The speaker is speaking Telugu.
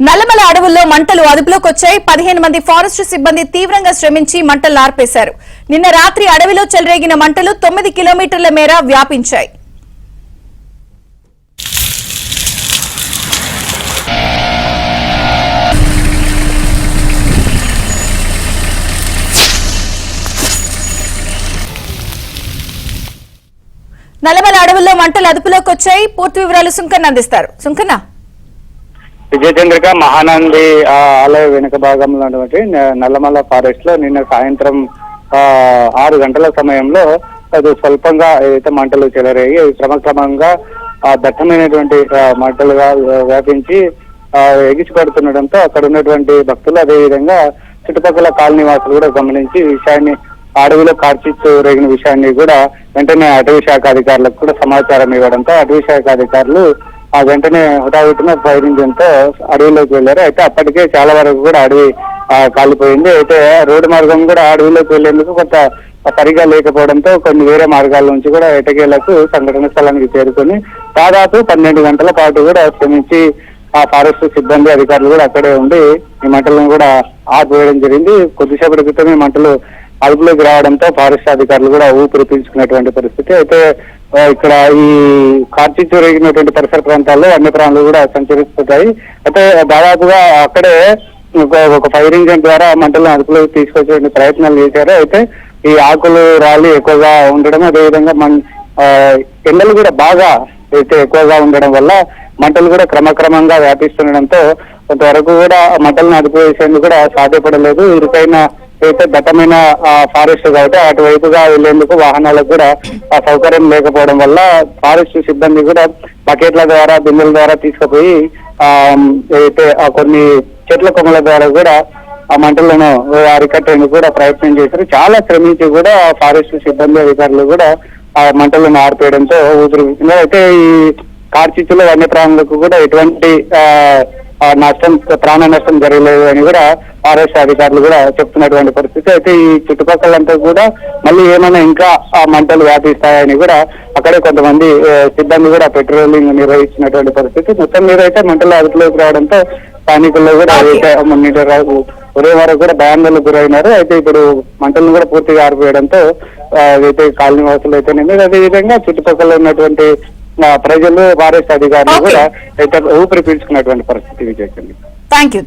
నల్లమల అడవుల్లో మంటలు అదుపులోకి వచ్చాయి. 15 మంది ఫారెస్ట్ సిబ్బంది తీవ్రంగా శ్రమించి మంటలు ఆర్పేశారు. నిన్న రాత్రి అడవిలో చెలరేగిన మంటలు 9 కిలోమీటర్ల మేర వ్యాపించాయి. నల్లమల అడవుల్లో మంటలు అదుపులోకి వచ్చాయి. పూర్తి వివరాలు సుంకన్న అందిస్తారు. సుంకన్న, విజయచంద్రిక మహానంది ఆలయ వెనుక భాగంలో ఉన్నటువంటి నల్లమల ఫారెస్ట్ లో నిన్న సాయంత్రం 6 గంటల సమయంలో అది స్వల్పంగా ఏదైతే మంటలు చెలరేగి క్రమక్రమంగా దట్టమైనటువంటి మంటలుగా వ్యాపించి ఎగిసిపడుతుండడంతో అక్కడ ఉన్నటువంటి భక్తులు అదేవిధంగా చుట్టుపక్కల కాలనీ వాసులు కూడా గమనించి విషయాన్ని అడవిలో కార్చిచ్చు రేగిన విషయాన్ని కూడా వెంటనే అటవీ శాఖ అధికారులకు కూడా సమాచారం ఇవ్వడంతో అటవీ శాఖ అధికారులు వెంటనే హుటాహుటిన ఫైర్ ఇంజిన్ తో అడవిలోకి వెళ్లారు. అయితే అప్పటికే చాలా వరకు కూడా అడవి కాలిపోయింది. అయితే రోడ్డు మార్గం కూడా అడవిలోకి వెళ్లేందుకు కొంత సరిగా లేకపోవడంతో కొన్ని వేరే మార్గాల నుంచి కూడా ఎటకేలకు సంఘటన స్థలానికి చేరుకొని దాదాపు 12 గంటల పాటు కూడా శ్రమించి ఆ ఫారెస్ట్ సిబ్బంది అధికారులు కూడా అక్కడే ఉండి ఈ మంటలను కూడా ఆపివేయడం జరిగింది. కొద్దిసేపటి క్రితం ఈ మంటలు అదుపులోకి రావడంతో ఫారెస్ట్ అధికారులు కూడా ఊపిరి పీల్చుకునేటువంటి పరిస్థితి. అయితే ఇక్కడ ఈ కార్చిచ్చు రేగినటువంటి పరిసర ప్రాంతాల్లో వన్యప్రాణులు కూడా సంచరిస్తుంటాయి. అయితే దాదాపుగా అక్కడే ఒక ఫైర్ ఇంజిన్ ద్వారా మంటలను అదుపులోకి తీసుకొచ్చే ప్రయత్నాలు చేశారు. అయితే ఈ ఆకులు రాలి ఎక్కువగా ఉండడం, అదేవిధంగా ఎండలు కూడా బాగా అయితే ఎక్కువగా ఉండడం వల్ల మంటలు కూడా క్రమక్రమంగా వ్యాపిస్తుండడంతో కొంతవరకు కూడా మంటలను అదుపు చేసేందుకు కూడా సాధ్యపడలేదు. ఇరుకైన అయితే దట్టమైన ఫారెస్ట్ కాబట్టి అటువైపుగా వెళ్లేందుకు వాహనాలకు కూడా సౌకర్యం లేకపోవడం వల్ల ఫారెస్ట్ సిబ్బంది కూడా బకెట్ల ద్వారా బిందెల ద్వారా తీసుకుపోయి అయితే కొన్ని చెట్ల కొమ్మల ద్వారా కూడా ఆ మంటలను అరికట్టేందుకు కూడా ప్రయత్నం చేశారు. చాలా శ్రమించి కూడా ఫారెస్ట్ సిబ్బంది అధికారులు కూడా ఆ మంటలను ఆర్పేయడంతో ఊపిరి. అయితే ఈ కార్చిచ్చులో వన్యప్రాణులకు కూడా ఎటువంటి ప్రాణ నష్టం జరగలేదు అని కూడా ఫారెస్ట్ అధికారులు కూడా చెప్తున్నటువంటి పరిస్థితి. అయితే ఈ చుట్టుపక్కలంతా కూడా మళ్ళీ ఏమైనా ఇంకా ఆ మంటలు వ్యాపిస్తాయని కూడా అక్కడే కొంతమంది సిబ్బంది కూడా పెట్రోలింగ్ నిర్వహించినటువంటి పరిస్థితి. మొత్తం మీద అయితే మంటలు అదుపులోకి రావడంతో స్థానికుల్లో కూడా ఉదయం వరకు కూడా భయాందోళనకు గురైనారు. అయితే ఇప్పుడు మంటలను కూడా పూర్తిగా ఆరిపోయడంతో అయితే కాలనీ వాసులు అయితేనేమి అదేవిధంగా చుట్టుపక్కల ఉన్నటువంటి ప్రజలు ఫారెస్ట్ అధికారులు కూడా అయితే ఊపిరి పీల్చుకున్నటువంటి పరిస్థితి విజయ్. Thank you.